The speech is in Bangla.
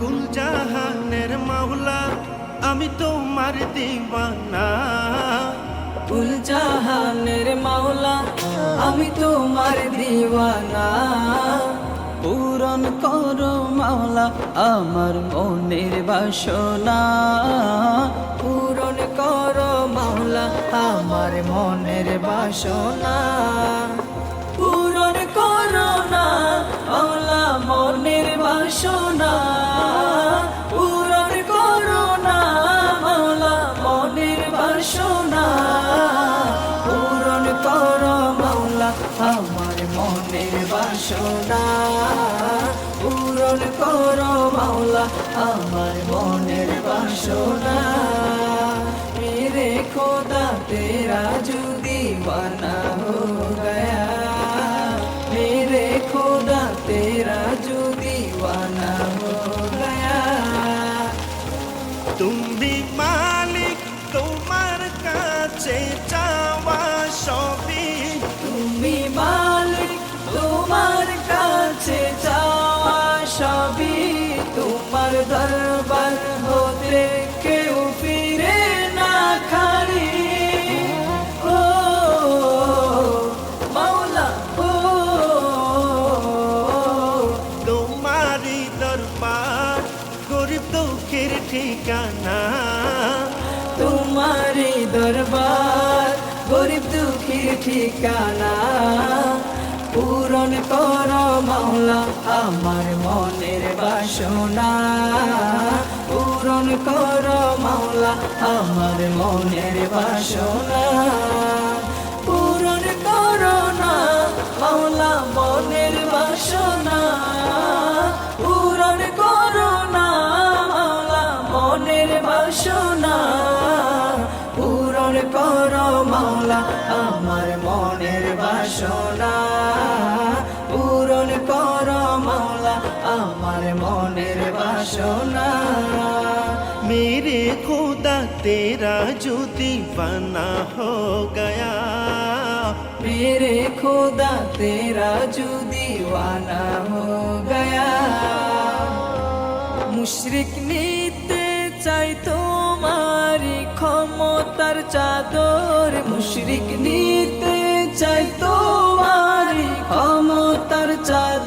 কুল জাহানের মাওলা আমি তোমার দিওয়ানা। কুল জাহানের মাওলা আমি তোমার দিওয়ানা। পূরণ করো মাওলা আমার মনের বাসনা। পূরণ করো মাওলা আমার মনের বাসনা। পূরণ করো না মাওলা মনের বাসনা। পূরণ করো না মাওলা মনের বাসনা। পূরণ করো মাওলা আমার মনের বাসনা। পূরণ করো মাওলা আমার মনের বাসনা। मेरे खुदा तेरा जो दीवाना हो गया। मेरे खुदा तेरा जो दीवाना हो गया। তুমি মালিক তোমার কাছে চাওয়া সবই। তুমি মালিক তোমার কাছে চাওয়া সবই। তোমার দরবার হতে কেউ ফিরে না খালি। ও মাওলা ও তোমারই দরবার গরিব দুঃখের ঠিকানা। তোমারি দরবার গরিব দুঃখীর ঠিকানা। পূরণ করো মাওলা আমার মনের বাসনা। পূরণ করো মাওলা আমার মনের বাসনা। পূরণ করো না মাওলা মনের বাসনা। পূরণ করো না মাওলা মনের বাসনা। পূরণ করো মাওলা আমার মনের বাসনা। পূরণ করো মাওলা আমার মনের বাসনা। मेरे खुदा तेरा जो दीवाना हो गया। मेरे खुदा तेरा जो दीवाना हो गया। মুশরিক নিতে চাই তোমারি ক্ষমতার চাদর। মুশরিক নিতে চাই তোমারি ক্ষমতার চাদর।